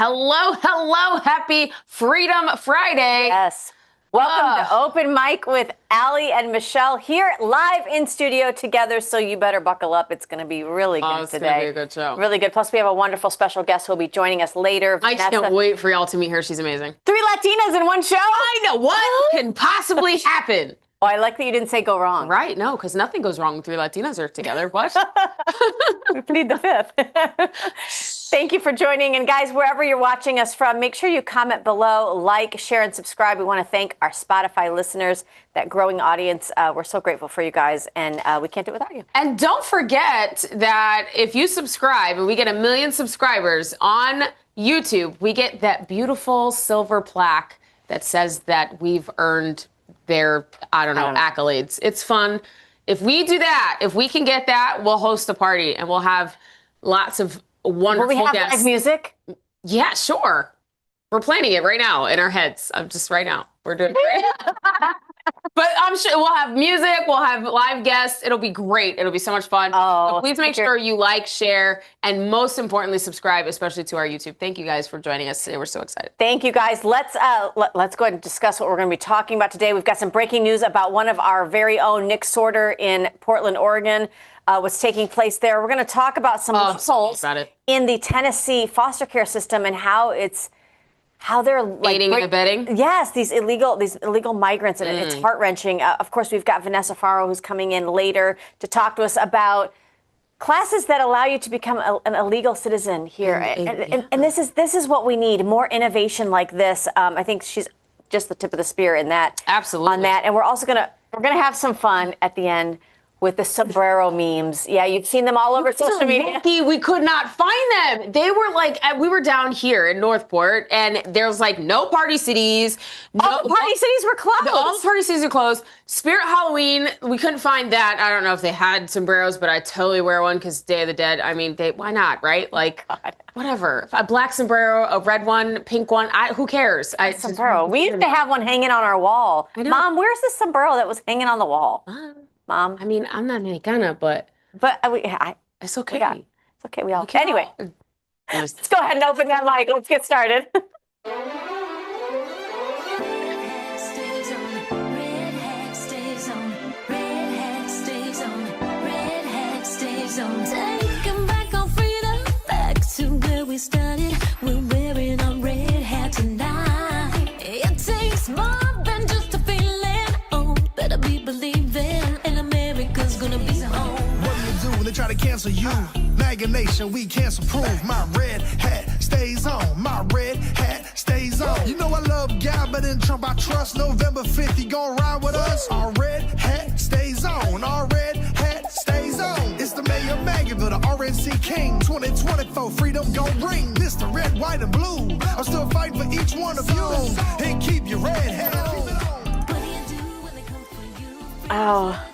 Hello, hello. Happy Freedom Friday. Yes. Welcome to Open Mic with Allie and Michelle here live in studio together. So you better buckle up. It's going to be really good it's today. It's going to be a good show. Really good. Plus, we have a wonderful special guest who will be joining us later. I can't wait for y'all to meet her. She's amazing. 3 Latinas in one show. I know. What can possibly happen? Oh, I like that you didn't say go wrong. Right. No, because nothing goes wrong when 3 Latinas are together. What? We plead the fifth. Thank you for joining. And guys, wherever you're watching us from, make sure you comment below, like, share, and subscribe. We want to thank our Spotify listeners, that growing audience. We're so grateful for you guys, and we can't do it without you. And don't forget that if you subscribe and we get 1 million subscribers on YouTube, we get that beautiful silver plaque that says that we've earned their, I don't know, accolades. It's fun. If we do that, if we can get that, we'll host a party and we'll have lots of wonderful guests. Will we have guests. live music? Yeah, sure. We're planning it right now in our heads. Right now. We're doing it. But I'm sure we'll have music, we'll have live guests. It'll be great. It'll be so much fun. Oh, so please make sure you like, share, and most importantly, subscribe, especially to our YouTube. Thank you guys for joining us today. We're so excited. Thank you, guys. Let's go ahead and discuss what we're going to be talking about today. We've got some breaking news about one of our very own, Nick Sorter in Portland, Oregon. What's taking place there. We're going to talk about some loopholes in the Tennessee foster care system and how they're like aiding and abetting. Yes, these illegal migrants, and it's heart-wrenching. Of course, we've got Vanessa Farrow, who's coming in later to talk to us about classes that allow you to become an illegal citizen here. And this is what we need, more innovation like this. I think she's just the tip of the spear in that. Absolutely. On that, and we're also gonna have some fun at the end with the sombrero memes. Yeah, you've seen them all over social media. We could not find them. They were like, we were down here in Northport, and there's like no party cities. All the party cities were closed. All the party cities are closed. Spirit Halloween, we couldn't find that. I don't know if they had sombreros, but I totally wear one because Day of the Dead. I mean, why not, right? Like, whatever. A black sombrero, a red one, pink one. Who cares? Sombrero. We used to have one hanging on our wall. Mom, where's the sombrero that was hanging on the wall? Mom. I mean, I'm not Mexicana, but it's okay. It's okay. We all can. Anyway, let's go ahead and open that mic. Let's get started. Taking back our freedom, back to where we started. We're wearing our red hat tonight. It takes more than just a feeling. Oh, better be believing. Gonna be home. What do you do when they try to cancel you? MAGA Nation, we cancel proof. My red hat stays on. My red hat stays on. You know I love God, but in Trump I trust. November 5th, he gon' ride with us. Our red hat stays on. Our red hat stays on. It's the mayor of MAGAville, the RNC King. 2024, freedom gon' ring. Mr. Red, White, and Blue. I'm still fighting for each one of you. And keep your red hat on. Oh.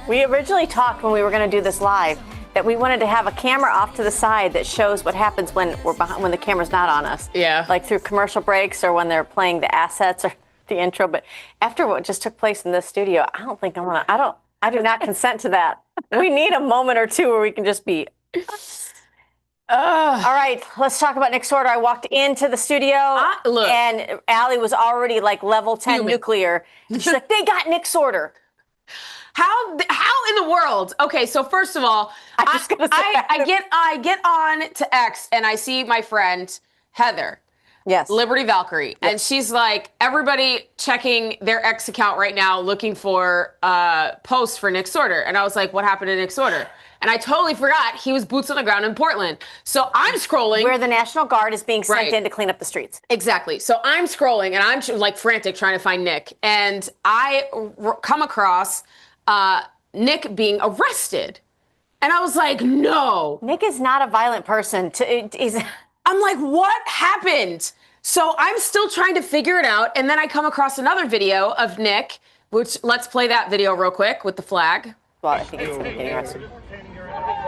We originally talked when we were going to do this live that we wanted to have a camera off to the side that shows what happens when we're behind, when the camera's not on us. Yeah. Like through commercial breaks or when they're playing the assets or the intro. But after what just took place in this studio, I do not consent to that. We need a moment or two where we can just be. All right, let's talk about Nick Sorter. I walked into the studio and Allie was already like level 10 nuclear. And she's like, they got Nick Sorter. How in the world? Okay, so first of all, I get on to X and I see my friend Heather, Liberty Valkyrie, and she's like, everybody checking their X account right now, looking for posts for Nick Sorter, and I was like, what happened to Nick Sorter? And I totally forgot he was boots on the ground in Portland. So I'm scrolling. Where the National Guard is being sent in to clean up the streets. Exactly. So I'm scrolling and I'm like frantic trying to find Nick, and I come across Nick being arrested. And I was like, no. Nick is not a violent person. I'm like, what happened? So I'm still trying to figure it out. And then I come across another video of Nick, which let's play that video real quick with the flag. Well, I think it's him getting arrested.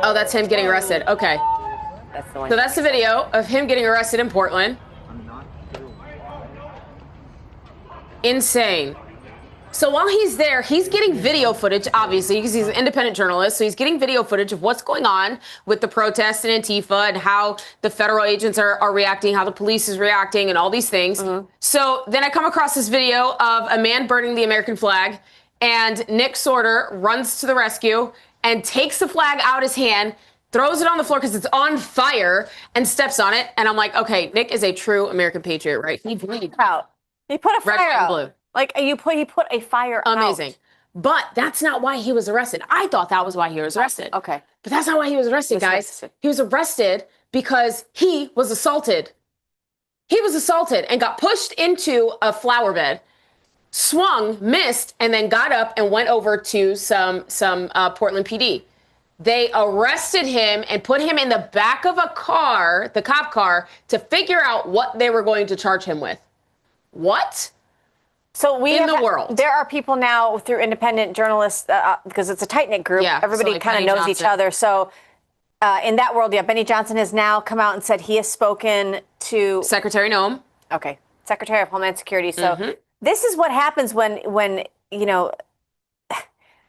Oh, that's him getting arrested. Okay. That's the one. So that's the video of him getting arrested in Portland. Insane. So while he's there, he's getting video footage, obviously, because he's an independent journalist. So he's getting video footage of what's going on with the protests and Antifa and how the federal agents are reacting, how the police is reacting, and all these things. So then I come across this video of a man burning the American flag, and Nick Sorter runs to the rescue and takes the flag out of his hand, throws it on the floor because it's on fire, and steps on it. And I'm like, okay, Nick is a true American patriot, right? He bleeds out. He put a fire out. Blue. Like he put a fire out. Amazing. But that's not why he was arrested. I thought that was why he was arrested. Okay. But that's not why he was arrested, guys. He was arrested because he was assaulted. He was assaulted and got pushed into a flower bed, swung, missed, and then got up and went over to some Portland PD. They arrested him and put him in the back of a car, the cop car, to figure out what they were going to charge him with. What? So the world. There are people now through independent journalists, because it's a tight-knit group. Yeah, everybody like kind of knows each other. So in that world, Benny Johnson has now come out and said he has spoken to Secretary Noem. Okay, Secretary of Homeland Security. So this is what happens when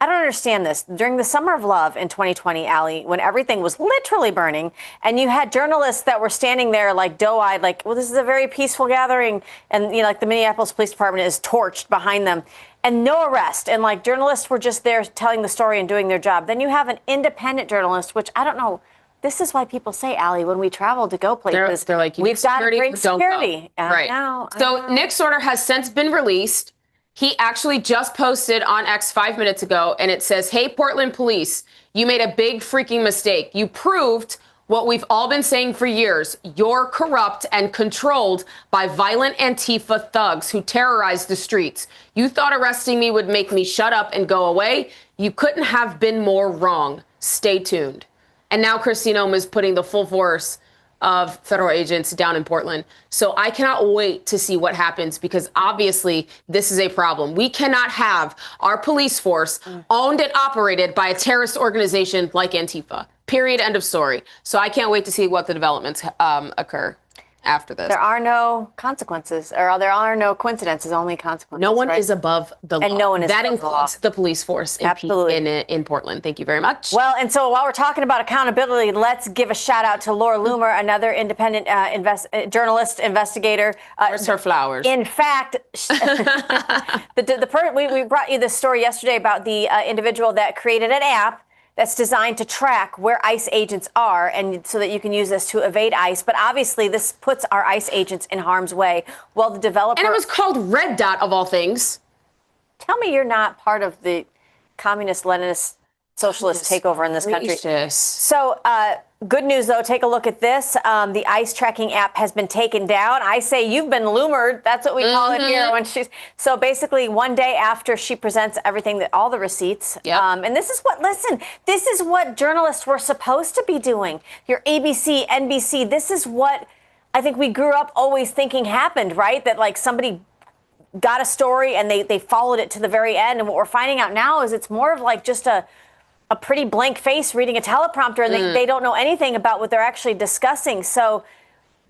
I don't understand this. During the Summer of Love in 2020, Allie, when everything was literally burning, and you had journalists that were standing there like doe-eyed, like, well, this is a very peaceful gathering, and like the Minneapolis Police Department is torched behind them, and no arrest, and like journalists were just there telling the story and doing their job. Then you have an independent journalist, which I don't know. This is why people say, Allie, when we travel to go places, they're like, we've got great security. Right. So Nick Sorter has since been released. He actually just posted on X 5 minutes ago, and it says, hey, Portland police, you made a big freaking mistake. You proved what we've all been saying for years. You're corrupt and controlled by violent Antifa thugs who terrorize the streets. You thought arresting me would make me shut up and go away. You couldn't have been more wrong. Stay tuned. And now Kristi Noem is putting the full force of federal agents down in Portland. So I cannot wait to see what happens, because obviously this is a problem. We cannot have our police force owned and operated by a terrorist organization like Antifa. Period. End of story. So I can't wait to see what the developments occur after this. There are no consequences, or there are no coincidences, only consequences. No one is above the law. And no one is that above includes the police force in Portland. Thank you very much. Well, and so while we're talking about accountability, let's give a shout out to Laura Loomer, another independent journalist, investigator. Where's her flowers? In fact, we brought you this story yesterday about the individual that created an app that's designed to track where ICE agents are, and so that you can use this to evade ICE. But obviously, this puts our ICE agents in harm's way. Well, the developer... And it was called Red Dot, of all things. Tell me you're not part of the communist, Leninist, socialist takeover in this country. So, good news, though. Take a look at this. The ICE tracking app has been taken down. I say you've been loomered. That's what we call it here. When she's so basically one day after she presents everything, all the receipts. And this is what journalists were supposed to be doing. Your ABC, NBC. This is what I think we grew up always thinking happened, right? That like somebody got a story and they followed it to the very end. And what we're finding out now is it's more of like just a pretty blank face reading a teleprompter, and they don't know anything about what they're actually discussing. So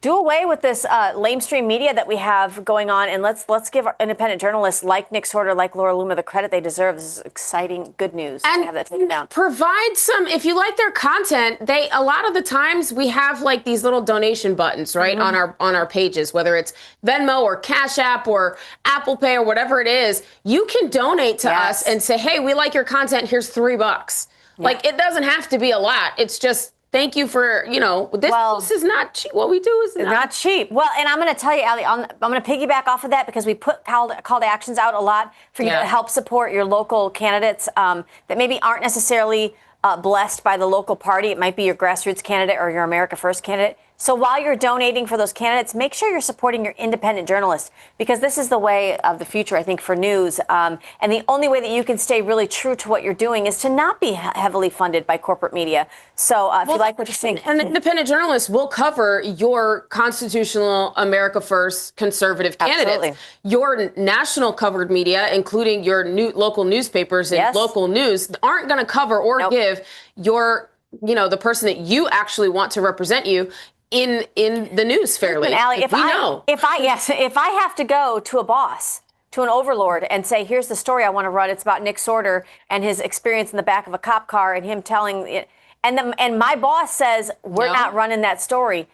do away with this lamestream media that we have going on, and let's give our independent journalists like Nick Sorter, like Laura Loomer, the credit they deserve. This is exciting, good news. And to have that taken down. Provide some, if you like their content, a lot of the times we have like these little donation buttons, right, on our pages, whether it's Venmo or Cash App or Apple Pay or whatever it is. You can donate to us and say, hey, we like your content. Here's $3. Like, it doesn't have to be a lot. It's just, thank you for, this is not cheap. What we do is not cheap. Well, and I'm going to tell you, Allie, I'm going to piggyback off of that, because we put call to actions out a lot for you to help support your local candidates that maybe aren't necessarily blessed by the local party. It might be your grassroots candidate or your America First candidate. So while you're donating for those candidates, make sure you're supporting your independent journalists, because this is the way of the future, I think, for news. And the only way that you can stay really true to what you're doing is to not be heavily funded by corporate media. So if you like what you're seeing. An independent journalist will cover your constitutional America First conservative candidates. Absolutely. Your national covered media, including your local newspapers and local news, aren't going to cover or give your, the person that you actually want to represent you in the news fairly. Allie, if I have to go to a boss to an overlord and say, here's the story I want to run. It's about Nick Sorter and his experience in the back of a cop car and him telling it. And my boss says, we're not running that story.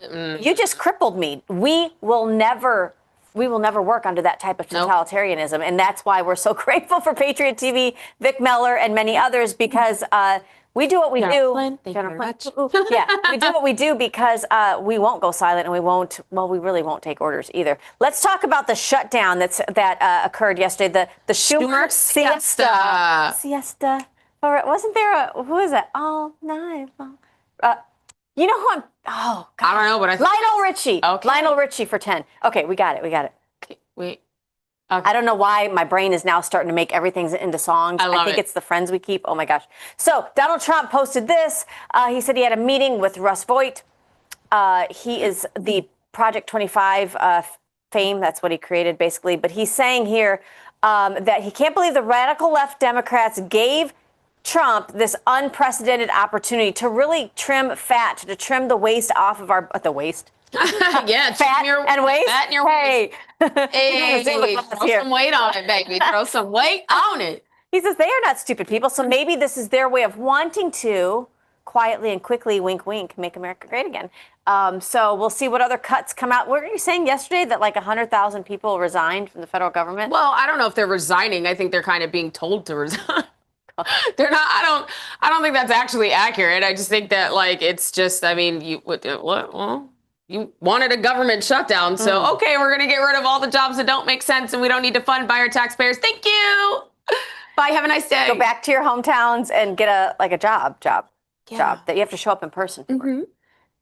You just crippled me. We will never work under that type of totalitarianism. And that's why we're so grateful for Patriot TV, Vic Meller, and many others, because we do what we do. Thank you very much. Yeah, we do what we do because we won't go silent, and we really won't take orders either. Let's talk about the shutdown that occurred yesterday. The Schumer siesta. Siesta. All right, wasn't there who is that? All night long. You know who I'm? Oh, God. I don't know, but Lionel Richie. Okay. Lionel Richie for 10. Okay, we got it. Okay, wait. Okay. I don't know why my brain is now starting to make everything into songs. I think it's the friends we keep. Oh, my gosh. So Donald Trump posted this. He said he had a meeting with Russ Voigt. He is the Project 25 fame. That's what he created, basically. But he's saying here that he can't believe the radical left Democrats gave Trump this unprecedented opportunity to really trim fat, to trim the waist off of the waist. Yeah, fat and waist. Fat in your waist. Hey, throw some weight on it, baby. Throw some weight on it. He says they are not stupid people, so maybe this is their way of wanting to quietly and quickly, wink, wink, make America great again. So we'll see what other cuts come out. What were you saying yesterday, that like 100,000 people resigned from the federal government? Well, I don't know if they're resigning. I think they're kind of being told to resign. They're not. I don't think that's actually accurate. I just think that it's just. I mean, you what? Well, you wanted a government shutdown, so okay, we're gonna get rid of all the jobs that don't make sense, and we don't need to fund by our taxpayers. Thank you. Bye. Have a nice day. Go back to your hometowns and get a job that you have to show up in person for. Mm-hmm.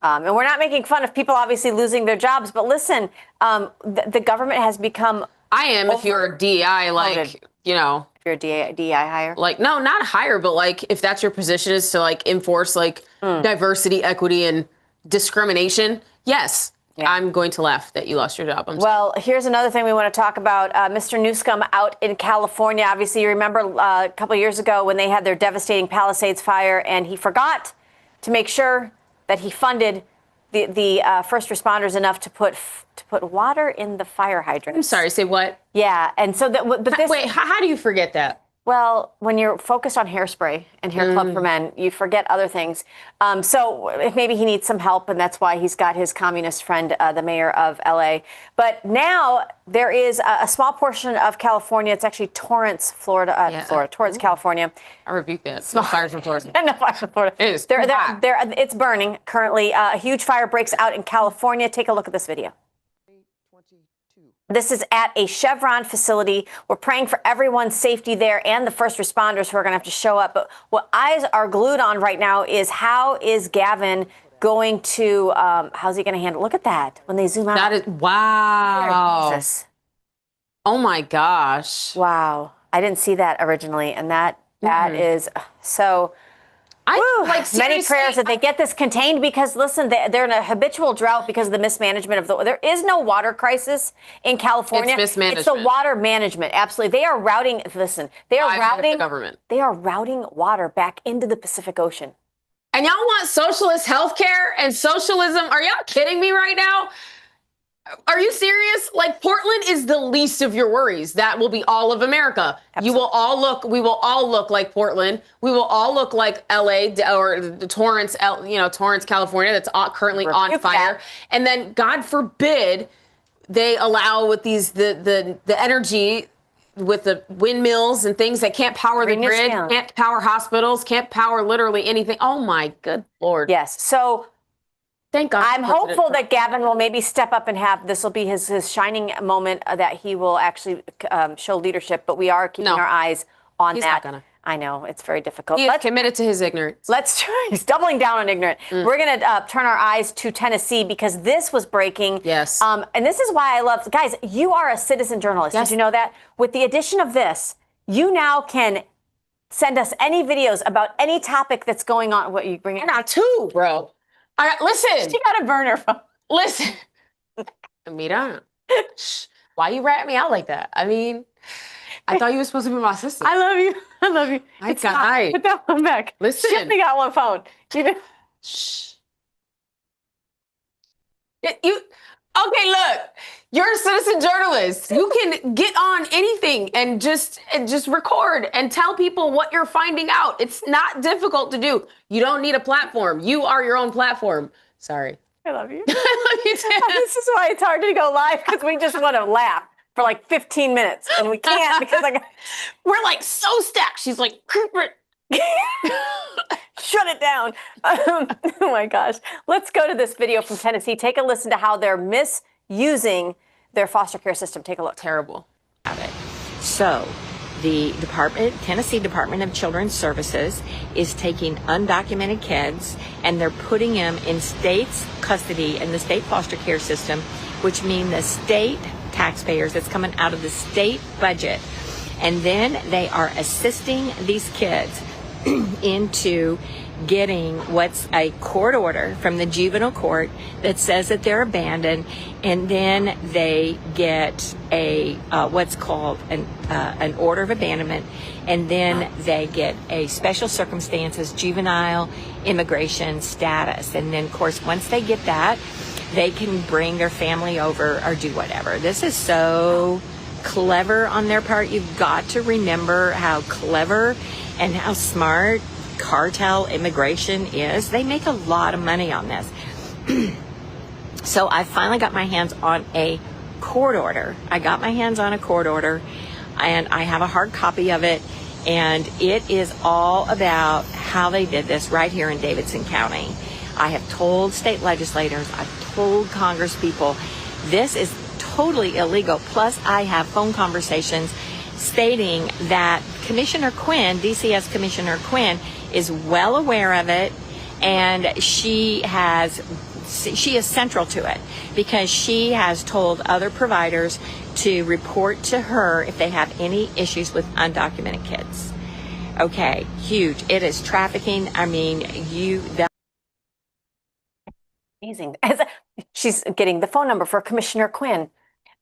And we're not making fun of people obviously losing their jobs, but listen, the government has become. I am if you're a DI, If you're a DI hire? No, not hire, but if that's your position is to enforce diversity, equity, and discrimination, yes, I'm going to laugh that you lost your job. Well, here's another thing we want to talk about. Mr. Newsome out in California. Obviously, you remember a couple of years ago when they had their devastating Palisades fire, and he forgot to make sure that he funded the first responders enough to put water in the fire hydrants. I'm sorry, say what? Yeah, and so wait, how do you forget that? Well, when you're focused on hairspray and hair club for men, you forget other things. So maybe he needs some help, and that's why he's got his communist friend, the mayor of L.A. But now there is a small portion of California. It's actually Torrance, Florida. Torrance, California. I rebuke that. Small fires in Florida. No fires in Florida. It is. It's burning currently. A huge fire breaks out in California. Take a look at this video. This is at a Chevron facility. We're praying for everyone's safety there and the first responders who are going to have to show up. But what eyes are glued on right now is how is Gavin going to, how's he going to handle? Look at that when they zoom out. That is, wow. Jesus. Oh my gosh. Wow. I didn't see that originally. And that is so. Many prayers that they get this contained because, listen, they're in a habitual drought because of the mismanagement of there is no water crisis in California. It's mismanagement. It's the water management. Absolutely. They are routing, they are routing water back into the Pacific Ocean. And y'all want socialist healthcare and socialism? Are y'all kidding me right now? Are you serious? Portland is the least of your worries. That will be all of America. Absolutely. We will all look like Portland. We will all look like LA or the Torrance, Torrance, California, that's currently on fire. And then, God forbid, they allow with the energy with the windmills and things that can't power the grid, can't power hospitals, can't power literally anything. Oh my good Lord. Yes. So thank God. I'm hopeful that Gavin will maybe step up and this will be his shining moment that he will actually show leadership. But we are keeping our eyes on He's that. Not gonna. I know it's very difficult. He's committed to his ignorance. He's doubling down on ignorant. We're going to turn our eyes to Tennessee because this was breaking. Yes. And this is why I love, guys, you are a citizen journalist. Yes. Did you know that? With the addition of this, you now can send us any videos about any topic that's going on. What you bring it? Not two, bro. All right, listen. She got a burner phone. Listen. Amira, why you rat me out like that? I mean, I thought you were supposed to be my sister. I love you. I love you. My God. Put that one back. Listen. She only got one phone. Shh. Okay, look, you're a citizen journalist. You can get on anything and just record and tell people what you're finding out. It's not difficult to do. You don't need a platform. You are your own platform. Sorry. I love you. I love you too. This is why it's hard to go live, because we just want to laugh for like 15 minutes and we can't because we're like so stacked. She's like, shut it down. Oh my gosh. Let's go to this video from Tennessee. Take a listen to how they're misusing their foster care system. Take a look. Terrible. So the Tennessee Department of Children's Services is taking undocumented kids and they're putting them in state's custody in the state foster care system, which means the state taxpayers, it's coming out of the state budget. And then they are assisting these kids into getting what's a court order from the juvenile court that says that they're abandoned, and then they get a what's called an order of abandonment, and then they get a special circumstances juvenile immigration status, and then of course once they get that, they can bring their family over or do whatever. This is so clever on their part. You've got to remember how clever and how smart cartel immigration is. They make a lot of money on this. So I finally got my hands on a court order. I got my hands on a court order, and I have a hard copy of it, and it is all about how they did this right here in Davidson County. I have told state legislators, I've told Congress people, this is totally illegal. Plus, I have phone conversations stating that Commissioner Quinn, DCS Commissioner Quinn, is well aware of it, and she is central to it because she has told other providers to report to her if they have any issues with undocumented kids. Okay, huge. It is trafficking. I mean, Amazing. She's getting the phone number for Commissioner Quinn.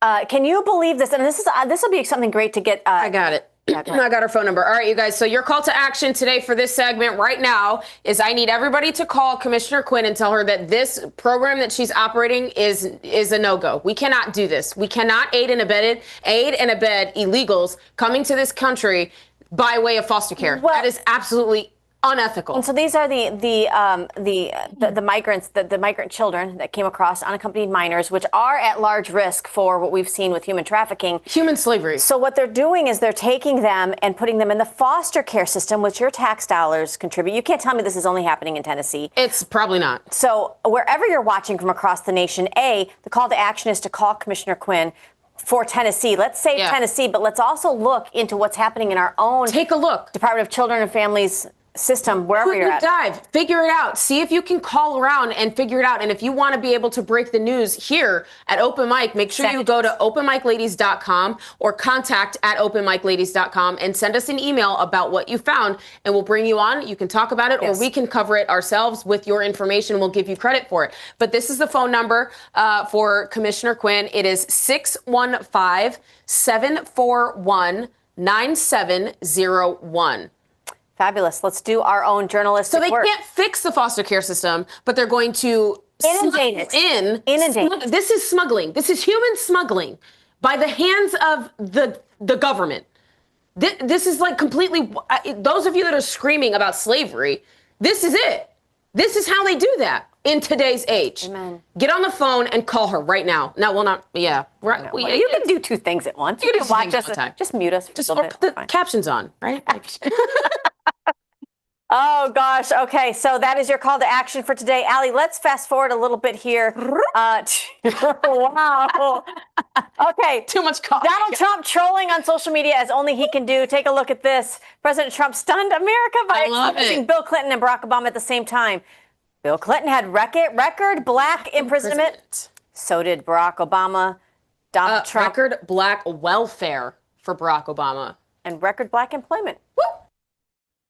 Can you believe this? And this will be something great to get. I got it. I got her phone number. All right, you guys. So your call to action today for this segment right now is I need everybody to call Commissioner Quinn and tell her that this program that she's operating is a no-go. We cannot do this. We cannot aid and abet illegals coming to this country by way of foster care. Well, that is absolutely unethical. And so these are the migrants, the migrant children that came across, unaccompanied minors, which are at large risk for what we've seen with human trafficking. Human slavery. So what they're doing is they're taking them and putting them in the foster care system, which your tax dollars contribute. You can't tell me this is only happening in Tennessee. It's probably not. So wherever you're watching from across the nation, the call to action is to call Commissioner Quinn for Tennessee. Let's save Tennessee, but let's also look into what's happening in our own Take a look. Department of Children and Families system, wherever you're at. Dive, figure it out. See if you can call around and figure it out. And if you want to be able to break the news here at Open Mic, make sure you go to openmicladies.com or contact@openmicladies.com and send us an email about what you found, and we'll bring you on. You can talk about it, or we can cover it ourselves with your information. We'll give you credit for it. But this is the phone number for Commissioner Quinn. It is 615-741-9701. Fabulous. Let's do our own journalistic work. So they can't fix the foster care system, but they're going to inundate it. Inundate. This is smuggling. This is human smuggling by the hands of the government. This is like completely, those of you that are screaming about slavery, this is it. This is how they do that in today's age. Amen. Get on the phone and call her right now. No, well, not, yeah. Right. No, you can do two things at once. You can watch us. Just mute us. Just put the captions on, right? Oh, gosh. Okay, so that is your call to action for today. Allie, let's fast forward a little bit here. Wow. Okay. Too much coffee. Donald Trump trolling on social media as only he can do. Take a look at this. President Trump stunned America by exposing Bill Clinton and Barack Obama at the same time. Bill Clinton had record black imprisonment. So did Barack Obama. Donald Trump. Record black welfare for Barack Obama. And record black employment. Woo!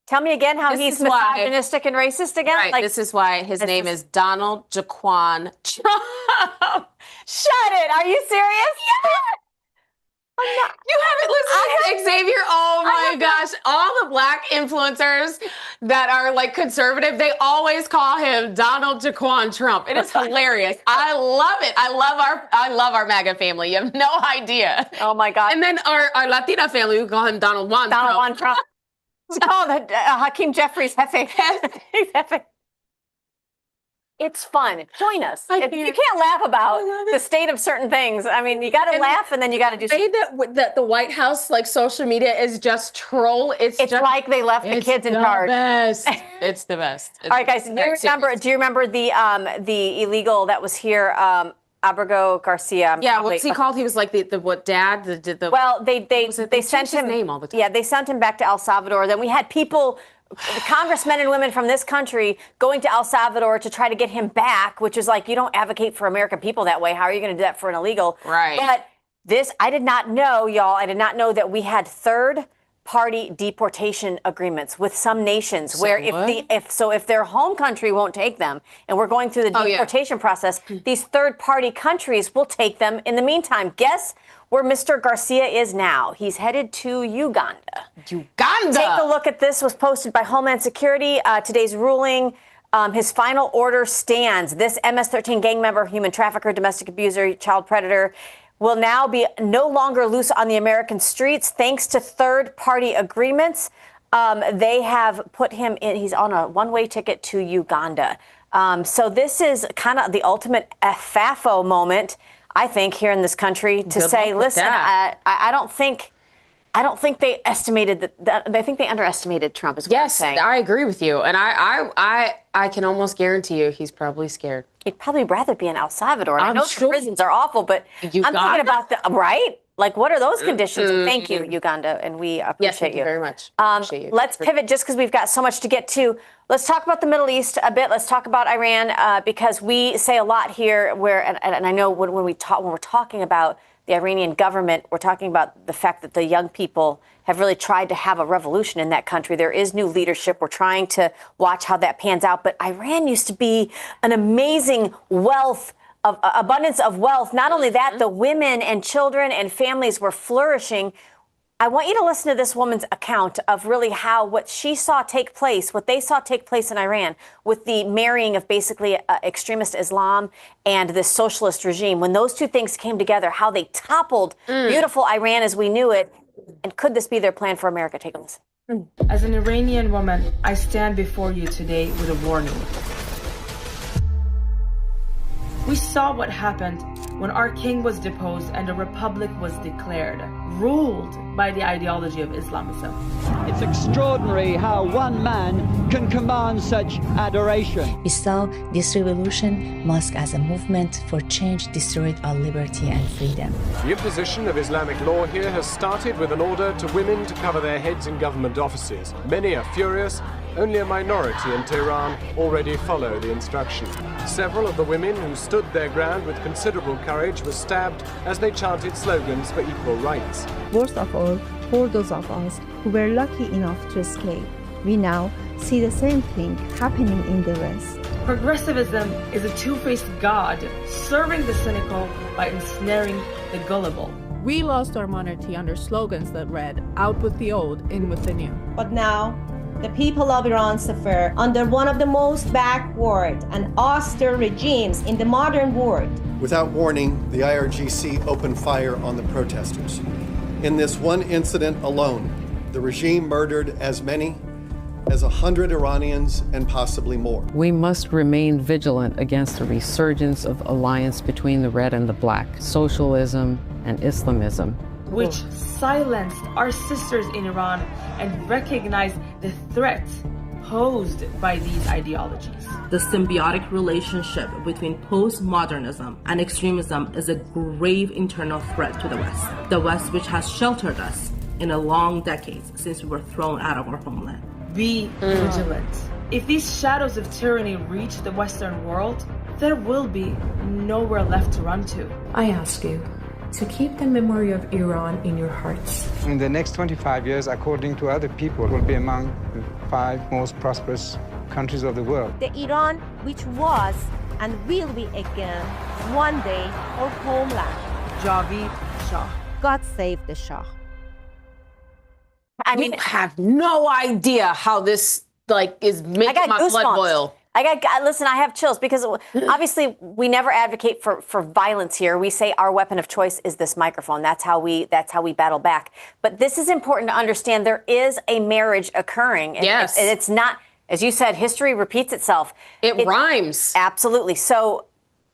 Tell me again how he's misogynistic and racist again. Right, this is why his name is Donald Jaquan Trump. Shut it. Are you serious? Yeah. You haven't listened to Xavier? Oh my gosh. All the black influencers that are like conservative, they always call him Donald Jaquan Trump. It is hilarious. I love it. I love our MAGA family. You have no idea. Oh my God. And then our Latina family, we call him Donald Juan Trump. Oh, Hakeem Jeffries Hefe. Hefe. It's fun. Join us. You can't laugh about the state of certain things. I mean, you got to laugh and then you got to do something. That the White House, like social media, is just troll. It's just like they left the kids in charge. It's the best. All right, guys. Do you remember the illegal that was here? Abrigo Garcia. Yeah, what's he called? He was like the what dad? Well, they sent him name all the time. Yeah, they sent him back to El Salvador. Then we had people, congressmen and women from this country, going to El Salvador to try to get him back, which is like, you don't advocate for American people that way. How are you going to do that for an illegal? Right. But I did not know, y'all. I did not know that we had third-party deportation agreements with some nations where if their home country won't take them, and we're going through the deportation process, these third-party countries will take them in the meantime. Guess where Mr. Garcia is now? He's headed to Uganda. Uganda! Take a look at this. Was posted by Homeland Security. Today's ruling, his final order stands. This MS-13 gang member, human trafficker, domestic abuser, child predator, will now be no longer loose on the American streets thanks to third-party agreements. They have put him in. He's on a one-way ticket to Uganda. So this is kind of the ultimate FAFO moment, I think, here in this country to say, listen, I don't think they estimated that. I think they underestimated Trump. Is what I'm saying. I agree with you, and I can almost guarantee you he's probably scared. He'd probably rather be in El Salvador. I know the prisons are awful, but Uganda? I'm thinking about right. Like, what are those conditions? And thank you, Uganda, and we appreciate thank you very much. Let's pivot just because we've got so much to get to. Let's talk about the Middle East a bit. Let's talk about Iran because we say a lot here. And I know when we're talking about the Iranian government, we're talking about the fact that the young people have really tried to have a revolution in that country. There is new leadership. We're trying to watch how that pans out. But Iran used to be an amazing abundance of wealth. Not only that, the women and children and families were flourishing. I want you to listen to this woman's account of really what they saw take place in Iran with the marrying of basically extremist Islam and this socialist regime. When those two things came together, how they toppled beautiful Iran as we knew it. And could this be their plan for America? Take a listen. As an Iranian woman, I stand before you today with a warning. We saw what happened when our king was deposed and a republic was declared, ruled by the ideology of Islamism. It's extraordinary how one man can command such adoration. We saw this revolution, mosque as a movement for change, destroyed our liberty and freedom. The imposition of Islamic law here has started with an order to women to cover their heads in government offices. Many are furious. Only a minority in Tehran already follow the instruction. Several of the women who stood their ground with considerable courage were stabbed as they chanted slogans for equal rights. Worst of all, for those of us who were lucky enough to escape, we now see the same thing happening in the West. Progressivism is a two-faced God, serving the cynical by ensnaring the gullible. We lost our monarchy under slogans that read, out with the old, in with the new. But now, the people of Iran suffer under one of the most backward and austere regimes in the modern world. Without warning, the IRGC opened fire on the protesters. In this one incident alone, the regime murdered as many as 100 Iranians and possibly more. We must remain vigilant against the resurgence of alliance between the red and the black, socialism and Islamism, which silenced our sisters in Iran and recognized the threat posed by these ideologies. The symbiotic relationship between postmodernism and extremism is a grave internal threat to the West. The West, which has sheltered us in a long decades since we were thrown out of our homeland. Be vigilant. If these shadows of tyranny reach the Western world, there will be nowhere left to run to. I ask you to keep the memory of Iran in your hearts. In the next 25 years, according to other people, will be among the 5 most prosperous countries of the world. The Iran which was and will be again one day our homeland. Javid Shah. God save the Shah. I mean, I have no idea how this is making my blood boil. Listen, I have chills because obviously we never advocate for violence here. We say our weapon of choice is this microphone. That's how we battle back. But this is important to understand. There is a marriage occurring. Yes. It's not, as you said, history repeats itself. It rhymes. Absolutely. So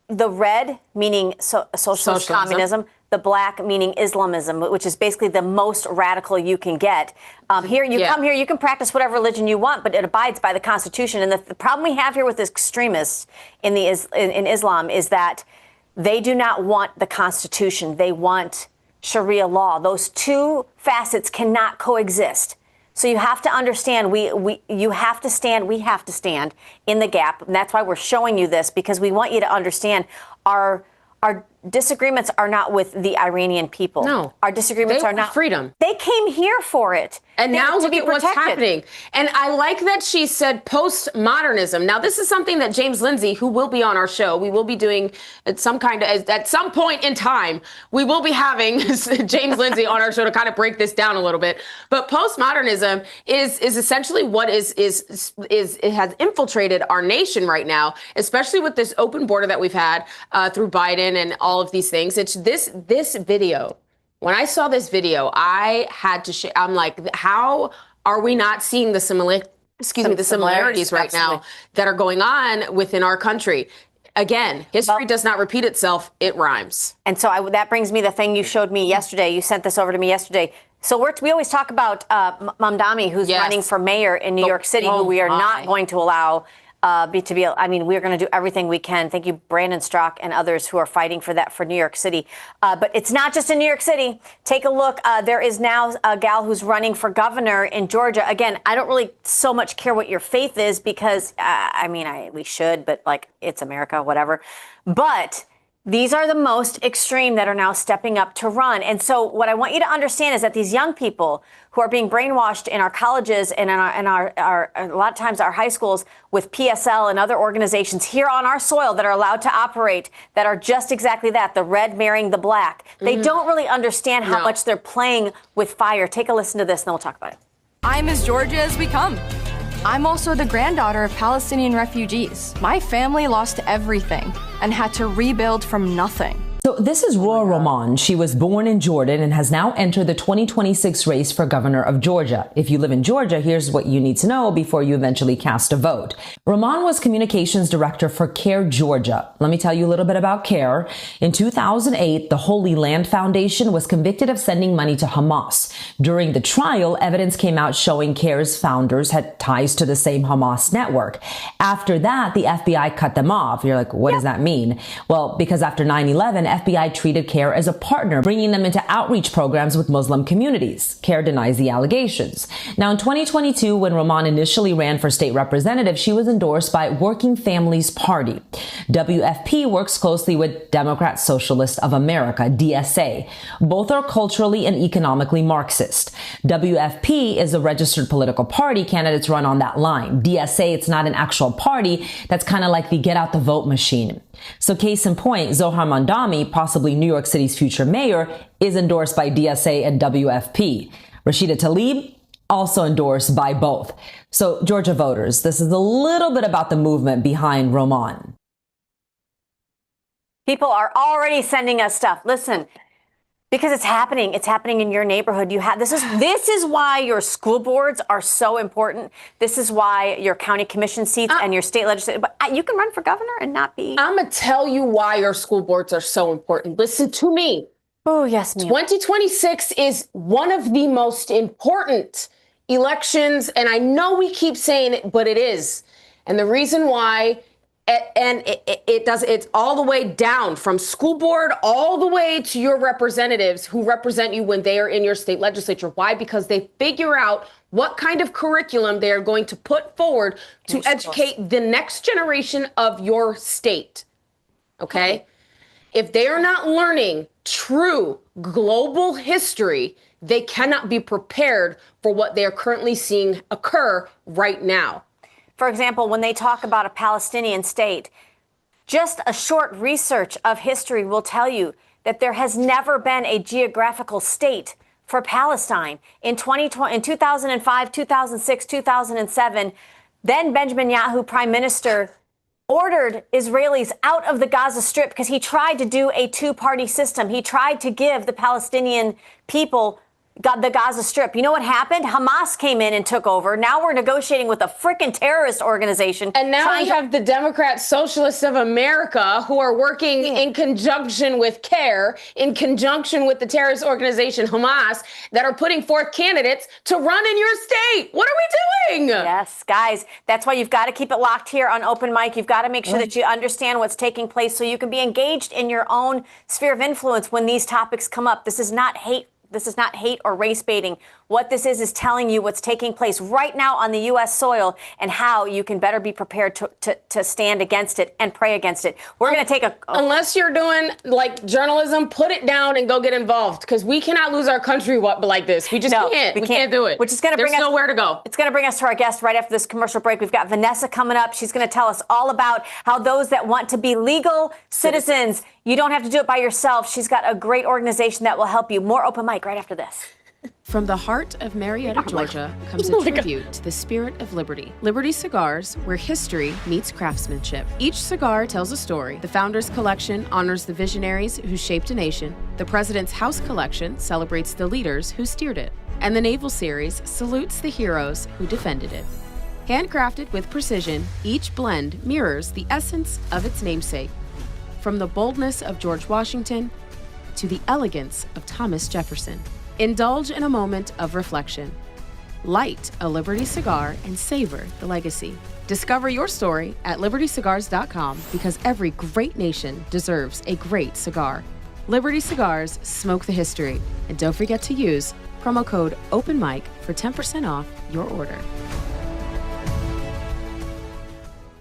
the red, meaning socialist communism, the black meaning Islamism, which is basically the most radical you can get. Come here, you can practice whatever religion you want, but it abides by the Constitution. And the problem we have here with extremists in Islam is that they do not want the Constitution. They want Sharia law. Those two facets cannot coexist. So you have to understand, we have to stand in the gap. And that's why we're showing you this, because we want you to understand our disagreements are not with the Iranian people. No. Our disagreements are not freedom. They came here for it. And now look at what's happening. And I like that she said postmodernism. Now, this is something that James Lindsay, who will be on our show, we will be doing at some point in time, we will be having James Lindsay on our show to kind of break this down a little bit. But postmodernism is essentially what it has infiltrated our nation right now, especially with this open border that we've had through Biden and all of these things. It's this video. When I saw this video, I had to share. I'm like, how are we not seeing the similarities right now that are going on within our country? Again, history does not repeat itself. It rhymes. And so that brings me the thing you showed me yesterday. You sent this over to me yesterday. So we always talk about Mamdani, who's running for mayor in New York City, who we are not going to allow we're going to do everything we can. Thank you, Brandon Strzok and others who are fighting for that for New York City. But it's not just in New York City. Take a look. There is now a gal who's running for governor in Georgia. Again, I don't really so much care what your faith is because, we should, but it's America, whatever. But these are the most extreme that are now stepping up to run. And so what I want you to understand is that these young people who are being brainwashed in our colleges and in our a lot of times our high schools with PSL and other organizations here on our soil that are allowed to operate, that are just exactly that, the red marrying the black. They don't really understand how much they're playing with fire. Take a listen to this and then we'll talk about it. I'm as Georgia as we come. I'm also the granddaughter of Palestinian refugees. My family lost everything and had to rebuild from nothing. So this is Ruwa Romman. She was born in Jordan and has now entered the 2026 race for governor of Georgia. If you live in Georgia, here's what you need to know before you eventually cast a vote. Romman was communications director for CARE Georgia. Let me tell you a little bit about CARE. In 2008, the Holy Land Foundation was convicted of sending money to Hamas. During the trial, evidence came out showing CARE's founders had ties to the same Hamas network. After that, the FBI cut them off. You're like, what does that mean? Well, because after 9/11, FBI treated CARE as a partner, bringing them into outreach programs with Muslim communities. CARE denies the allegations. Now, in 2022, when Romman initially ran for state representative, she was endorsed by Working Families Party. WFP works closely with Democrat Socialists of America, DSA. Both are culturally and economically Marxist. WFP is a registered political party. Candidates run on that line. DSA, it's not an actual party. That's kind of like the get out the vote machine. So case in point, Zohar Mamdani, possibly New York City's future mayor, is endorsed by DSA and WFP. Rashida Tlaib, also endorsed by both. So Georgia voters, this is a little bit about the movement behind Romman. People are already sending us stuff. Listen, because it's happening. It's happening in your neighborhood. This is why your school boards are so important. This is why your county commission seats and your state legislature. But you can run for governor and not be. I'm gonna tell you why your school boards are so important. Listen to me. Oh yes, ma'am. 2026 is one of the most important elections, and I know we keep saying it, but it is. And the reason why. And it's all the way down from school board all the way to your representatives who represent you when they are in your state legislature. Why? Because they figure out what kind of curriculum they are going to put forward to educate the next generation of your state. Okay? If they are not learning true global history, they cannot be prepared for what they are currently seeing occur right now. For example, when they talk about a Palestinian state, just a short research of history will tell you that there has never been a geographical state for Palestine. In 2005, 2006, 2007, Then Benjamin Netanyahu, prime minister, ordered Israelis out of the Gaza Strip because he tried to do a two-party system. He tried to give the Palestinian people the Gaza Strip. You know what happened? Hamas came in and took over. Now we're negotiating with a frickin' terrorist organization. And now we have the Democrat Socialists of America who are working in conjunction with CARE, in conjunction with the terrorist organization Hamas, that are putting forth candidates to run in your state. What are we doing? Yes, guys, that's why you've got to keep it locked here on Open Mic. You've got to make sure that you understand what's taking place so you can be engaged in your own sphere of influence when these topics come up. This is not hate. This is not hate or race baiting. What this is telling you what's taking place right now on the U.S. soil and how you can better be prepared to stand against it and pray against it. We're going to take Unless you're doing like journalism, put it down and go get involved, because we cannot lose our country like this. We just can't. We can't do it. Which is going to bring us nowhere to go. It's going to bring us to our guest right after this commercial break. We've got Vanessa coming up. She's going to tell us all about how those that want to be legal citizens, you don't have to do it by yourself. She's got a great organization that will help you. More Open Mic right after this. From the heart of Marietta, Georgia, comes a tribute to the spirit of liberty. Liberty Cigars, where history meets craftsmanship. Each cigar tells a story. The Founders Collection honors the visionaries who shaped a nation. The President's House Collection celebrates the leaders who steered it. And the Naval Series salutes the heroes who defended it. Handcrafted with precision, each blend mirrors the essence of its namesake. From the boldness of George Washington to the elegance of Thomas Jefferson. Indulge in a moment of reflection. Light a Liberty cigar and savor the legacy. Discover your story at libertycigars.com, because every great nation deserves a great cigar. Liberty Cigars, smoke the history. And don't forget to use promo code OpenMic for 10% off your order.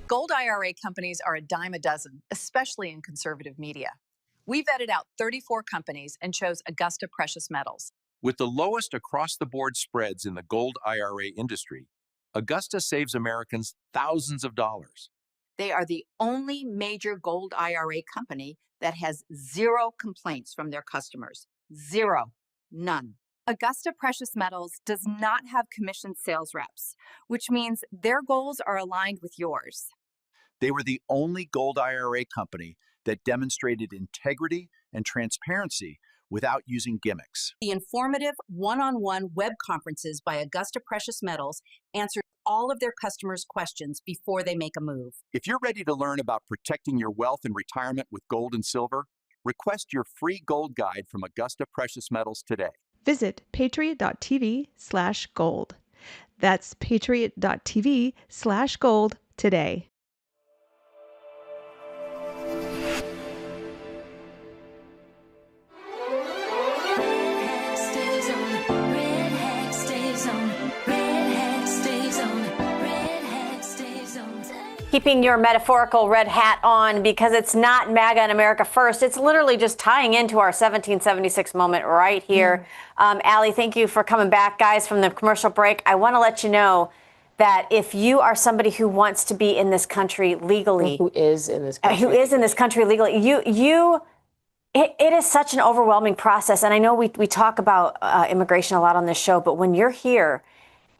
Gold IRA companies are a dime a dozen, especially in conservative media. We vetted out 34 companies and chose Augusta Precious Metals. With the lowest across-the-board spreads in the gold IRA industry, Augusta saves Americans thousands of dollars. They are the only major gold IRA company that has zero complaints from their customers. Zero. None. Augusta Precious Metals does not have commissioned sales reps, which means their goals are aligned with yours. They were the only gold IRA company that demonstrated integrity and transparency without using gimmicks. The informative one-on-one web conferences by Augusta Precious Metals answer all of their customers' questions before they make a move. If you're ready to learn about protecting your wealth and retirement with gold and silver, request your free gold guide from Augusta Precious Metals today. Visit patriot.tv/gold. That's patriot.tv/gold today. Keeping your metaphorical red hat on, because it's not MAGA and America First. It's literally just tying into our 1776 moment right here. Allie, thank you for coming back, guys, from the commercial break. I want to let you know that if you are somebody who wants to be in this country legally, who is in this country legally, it is such an overwhelming process. And I know we talk about immigration a lot on this show, but when you're here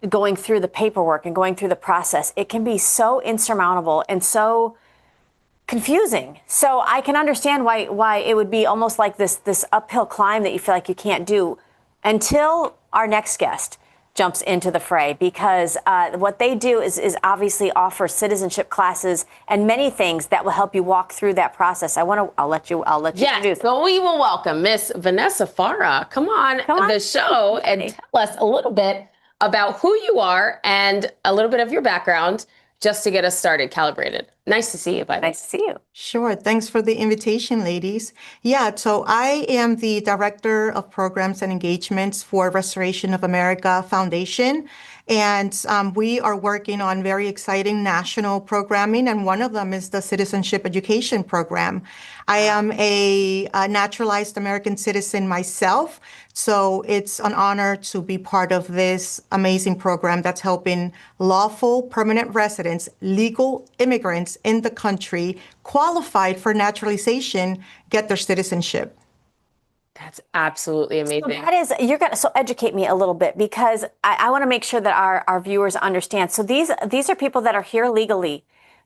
going through the paperwork and going through the process, it can be so insurmountable and so confusing. So I can understand why it would be almost like this uphill climb that you feel like you can't do until our next guest jumps into the fray, because what they do is obviously offer citizenship classes and many things that will help you walk through that process. I'll let you introduce. So we will welcome Miss Vanessa Farah. Come on the show and tell us a little bit about who you are and a little bit of your background, just to get us started, calibrated. Nice to see you, by the way. Nice to see you. Sure. Thanks for the invitation, ladies. Yeah, so I am the Director of Programs and Engagements for Restoration of America Foundation. And we are working on very exciting national programming, and one of them is the Citizenship Education Program. I am a naturalized American citizen myself, so it's an honor to be part of this amazing program that's helping lawful permanent residents, legal immigrants in the country qualified for naturalization get their citizenship. That's absolutely amazing. So so educate me a little bit, because I want to make sure that our viewers understand. So these are people that are here legally,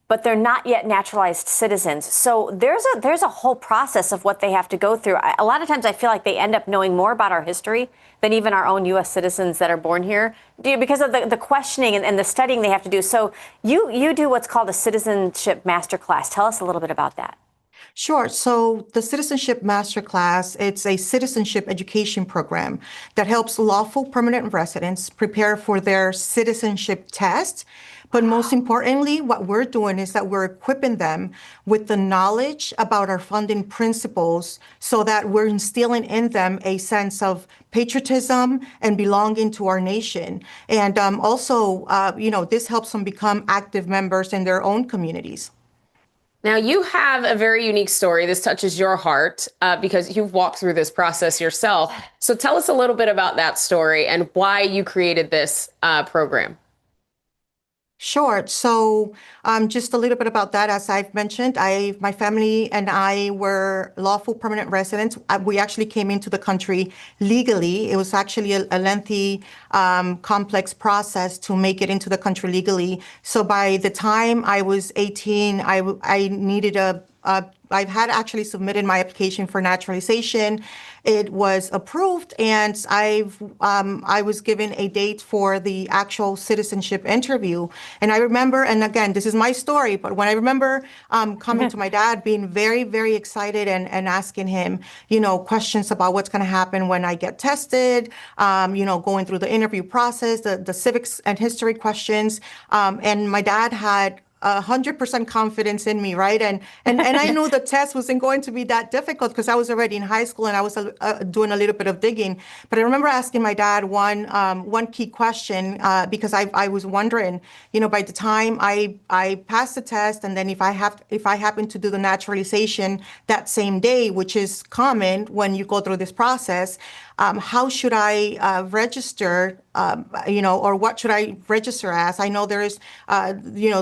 but they're not yet naturalized citizens. So there's a whole process of what they have to go through. A lot of times I feel like they end up knowing more about our history than even our own U.S. citizens that are born here, because of the questioning and the studying they have to do. So you do what's called a citizenship masterclass. Tell us a little bit about that. Sure. So the Citizenship Masterclass, it's a citizenship education program that helps lawful permanent residents prepare for their citizenship test. But most importantly, what we're doing is that we're equipping them with the knowledge about our founding principles, so that we're instilling in them a sense of patriotism and belonging to our nation. And also, this helps them become active members in their own communities. Now, you have a very unique story. This touches your heart because you've walked through this process yourself. So tell us a little bit about that story and why you created this program. Sure. So just a little bit about that. As I've mentioned, my family and I were lawful permanent residents. We actually came into the country legally. It was actually a lengthy, complex process to make it into the country legally. So by the time I was 18, I needed I had actually submitted my application for naturalization. It was approved, and I was given a date for the actual citizenship interview. And I remember, and again, this is my story, but when I remember coming to my dad, being very, very excited and asking him, questions about what's going to happen when I get tested, going through the interview process, the civics and history questions. And my dad had 100% confidence in me, right? And I knew the test wasn't going to be that difficult because I was already in high school and I was doing a little bit of digging. But I remember asking my dad one key question because I was wondering, by the time I passed the test, and then if I happen to do the naturalization that same day, which is common when you go through this process, how should I register, or what should I register as? I know there is,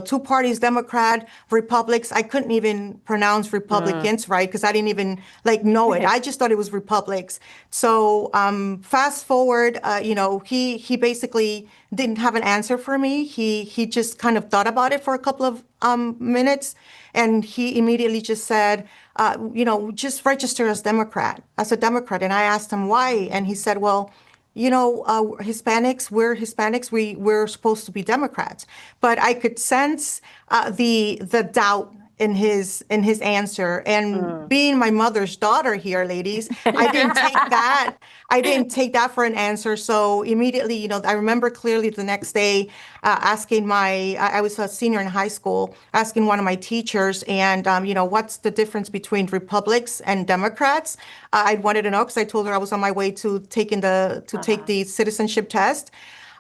two parties, Democrat, Republicans. I couldn't even pronounce Republicans, right? Because I didn't even know it. I just thought it was Republics. So fast forward, he basically didn't have an answer for me. He just kind of thought about it for a couple of minutes, and he immediately just said, just register as a Democrat. And I asked him why, and he said, well, Hispanics, we're supposed to be Democrats. But I could sense the doubt in his answer. And being my mother's daughter here, ladies, I didn't take that for an answer. So immediately, I remember clearly the next day asking I was a senior in high school, asking one of my teachers, and what's the difference between Republicans and Democrats? I wanted to know because I told her I was on my way to take the citizenship test.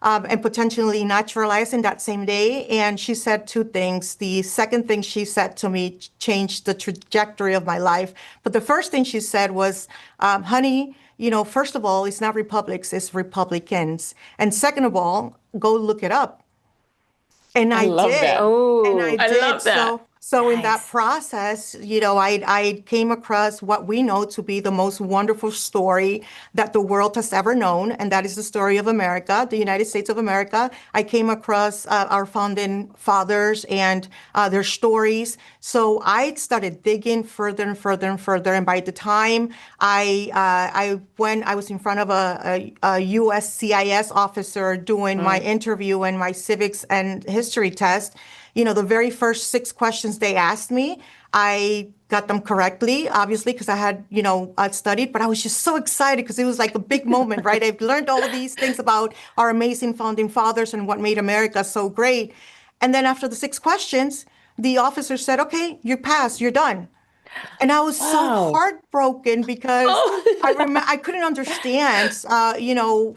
And potentially naturalizing that same day. And she said two things. The second thing she said to me changed the trajectory of my life. But the first thing she said was, honey, first of all, it's not Republicans, it's Republicans. And second of all, go look it up. And I love did. That. Oh, and I did. Love that. So in that process, I came across what we know to be the most wonderful story that the world has ever known, and that is the story of America, the United States of America. I came across our founding fathers and their stories. So I started digging further and further and further. And by the time I was in front of a USCIS officer doing my interview and my civics and history test, the very first 6 questions they asked me, I got them correctly, obviously, because I had, I'd studied, but I was just so excited because it was like a big moment, right? I've learned all of these things about our amazing founding fathers and what made America so great. And then after the 6 questions, the officer said, okay, you passed, you're done. And I was so heartbroken because I couldn't understand,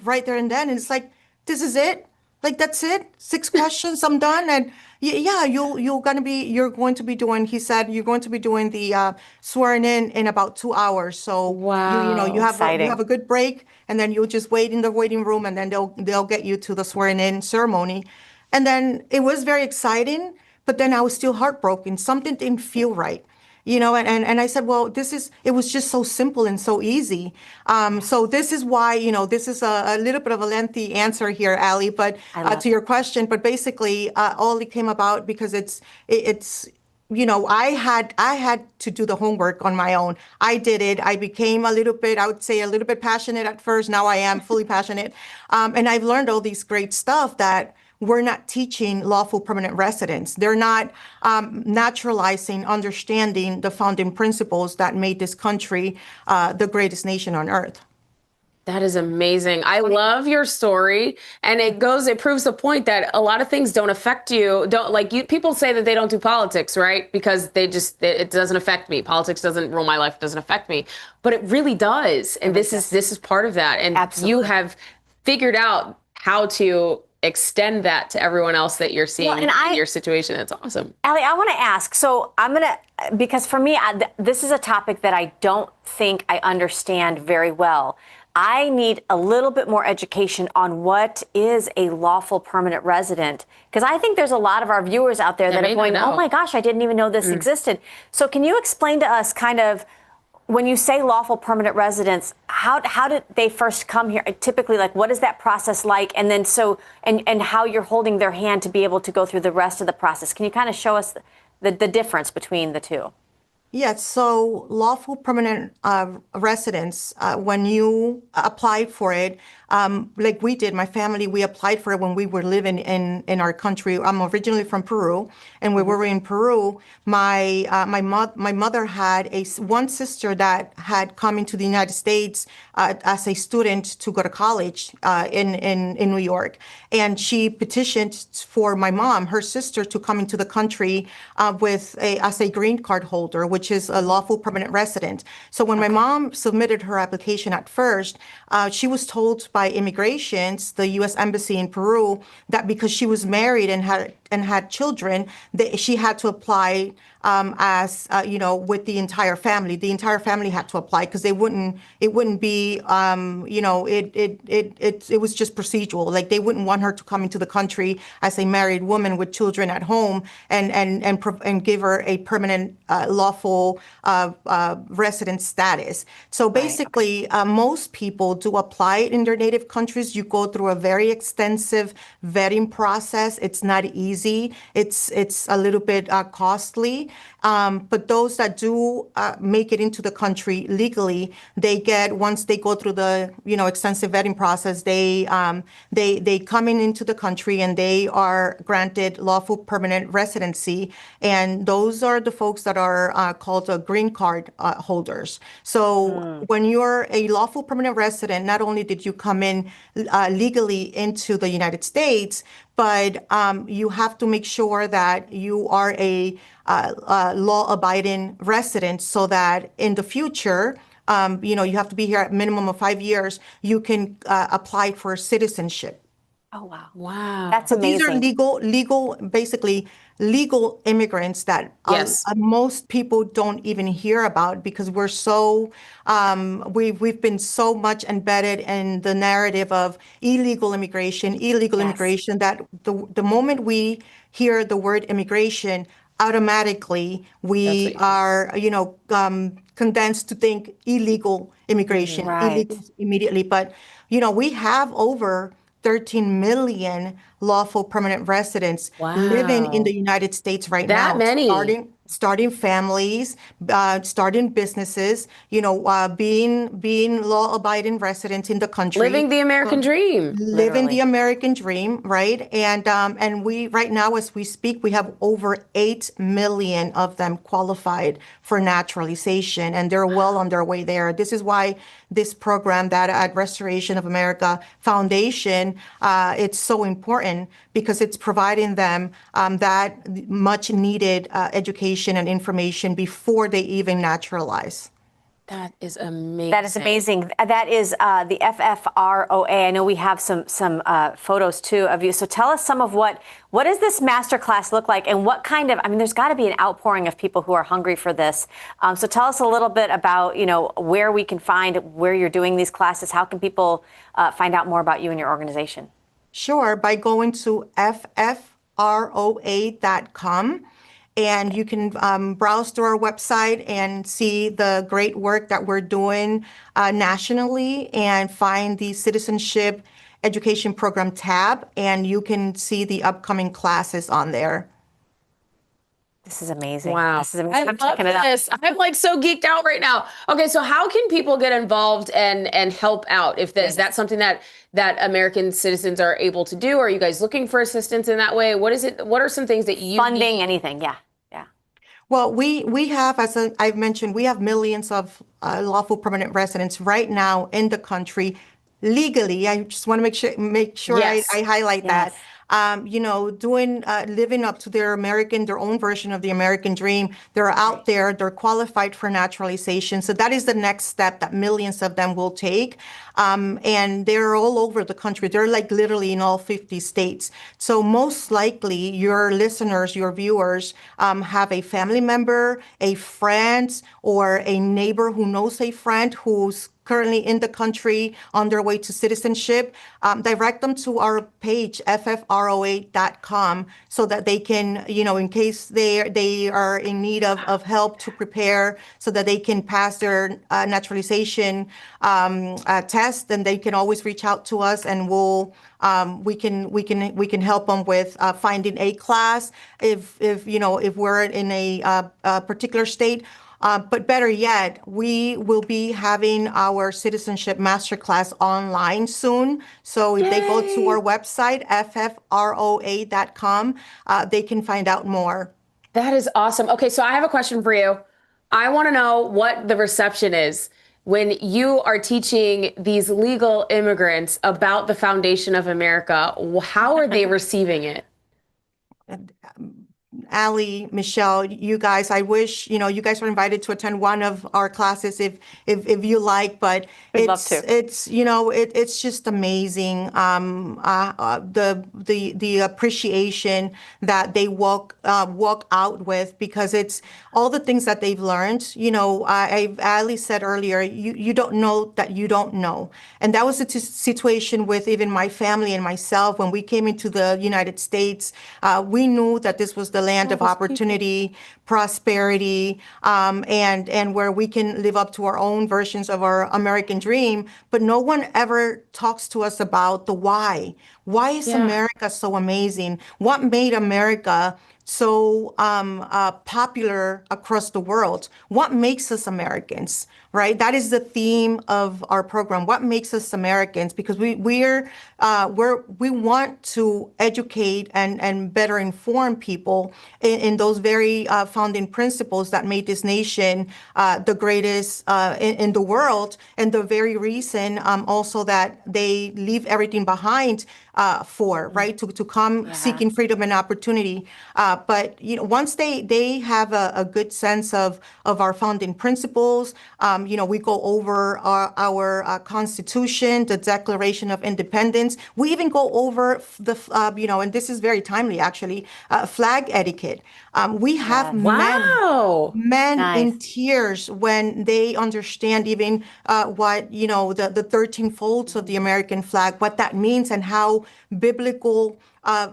right there and then. And it's like, this is it? Like, that's it? 6 questions, I'm done? And yeah, you're going to be doing, he said, you're going to be doing the swearing in about 2 hours. So you have a good break, and then you'll just wait in the waiting room, and then they'll get you to the swearing in ceremony. And then it was very exciting, but then I was still heartbroken. Something didn't feel right. And I said, well, it was just so simple and so easy. So this is why, this is a little bit of a lengthy answer here, Allie, but to your question, but basically all it came about because it's I had to do the homework on my own. I did it. I became I would say a little bit passionate at first. Now I am fully passionate. And I've learned all these great stuff that we're not teaching lawful permanent residents. They're not naturalizing, understanding the founding principles that made this country the greatest nation on earth. That is amazing. I love your story. And it proves the point that a lot of things don't affect you. People say that they don't do politics, right? Because it doesn't affect me. Politics doesn't rule my life, doesn't affect me. But it really does. And this is part of that. And you have figured out how to extend that to everyone else that you're seeing in your situation. It's awesome. Allie, I want to ask, so because for me, this is a topic that I don't think I understand very well. I need a little bit more education on what is a lawful permanent resident, because I think there's a lot of our viewers out there that are going, oh my gosh, I didn't even know this existed. So can you explain to us kind of, when you say lawful permanent residents, how did they first come here? Typically, what is that process like? And then and how you're holding their hand to be able to go through the rest of the process. Can you kind of show us the difference between the two? Yes, so lawful permanent residents, when you apply for it, like we did, my family, we applied for it when we were living in our country. I'm originally from Peru, and when we were in Peru, my mother had one sister that had come into the United States as a student to go to college in New York, and she petitioned for my mom, her sister, to come into the country as a green card holder, which is a lawful permanent resident. So when my mom submitted her application at first, she was told by immigrations, the U.S. Embassy in Peru, that because she was married and had children, that she had to apply with the entire family. The entire family had to apply because it wouldn't be, it was just procedural. Like they wouldn't want her to come into the country as a married woman with children at home and give her a permanent lawful resident status. So basically, most people do apply in their native countries. You go through a very extensive vetting process. It's not easy. It's a little bit costly. But those that do make it into the country legally, once they go through the extensive vetting process, they come into the country and they are granted lawful permanent residency, and those are the folks that are called green card holders. So when you're a lawful permanent resident, not only did you come in legally into the United States, but you have to make sure that you are a law-abiding resident, so that in the future, you have to be here at minimum of 5 years, you can apply for citizenship. Oh, wow. Wow. That's amazing. These are basically legal immigrants that most people don't even hear about, because we're so, we've been so much embedded in the narrative of illegal immigration, that the moment we hear the word immigration, automatically we are, condensed to think illegal immigration, illegal immediately. But, we have over 13 million lawful permanent residents living in the United States right now. That many. Starting families, starting businesses, being law-abiding residents in the country. Living the American dream. Living the American dream, right? And we, right now, as we speak, we have over 8 million of them qualified for naturalization, and they're well on their way there. This is why this program that at Restoration of America Foundation, it's so important, because it's providing them that much needed education and information before they even naturalize. That is amazing. That is amazing. That is the FFROA. I know we have some photos too of you. So tell us some of what does this masterclass look like, and what kind of, there's got to be an outpouring of people who are hungry for this. So tell us a little bit about, where we can find where you're doing these classes. How can people find out more about you and your organization? Sure, by going to ffroa.com. And you can browse through our website and see the great work that we're doing nationally and find the Citizenship Education Program tab, and you can see the upcoming classes on there. This is amazing. Wow. This is amazing. I'm I love checking it out. this. I'm like so geeked out right now. Okay, so how can people get involved and help out? If is that something that American citizens are able to do? Are you guys looking for assistance in that way? What is it? What are some things that you funding anything? Yeah. Well, we have, as I've mentioned, we have millions of lawful permanent residents right now in the country legally. I just want to make sure Yes. I highlight that. Living up to their own version of the American dream. They're out there, they're qualified for naturalization. So that is the next step that millions of them will take. And they're all over the country. They're like literally in all 50 states. So most likely your listeners, your viewers, have a family member, a friend, or a neighbor who knows a friend who's currently in the country on their way to citizenship. Direct them to our page, ffroa.com, so that they can, in case they are in need of help to prepare so that they can pass their naturalization test, then they can always reach out to us, and we can help them with finding a class if we're in a particular state. But better yet, we will be having our citizenship masterclass online soon. So if they go to our website, ffroa.com, they can find out more. That is awesome. Okay, so I have a question for you. I want to know what the reception is when you are teaching these legal immigrants about the foundation of America. How are they receiving it? Allie, Michelle, you guys, I wish, you guys were invited to attend one of our classes if you like, but it's just amazing. The appreciation that they walk out with, because it's all the things that they've learned. Allie said earlier, you don't know that you don't know. And that was the situation with even my family and myself. When we came into the United States, we knew that this was the land of opportunity, prosperity, and where we can live up to our own versions of our American dream. But no one ever talks to us about the why. Why is America so amazing? What made America so popular across the world? What makes us Americans, right? That is the theme of our program. What makes us Americans? Because we want to educate and better inform people in those very founding principles that made this nation the greatest in the world, and the very reason also that they leave everything behind right? To come seeking freedom and opportunity. But once they have a good sense of our founding principles, we go over our Constitution, the Declaration of Independence. We even go over and this is very timely actually, flag etiquette. We have men in tears when they understand even what the 13 folds of the American flag, what that means, and how biblical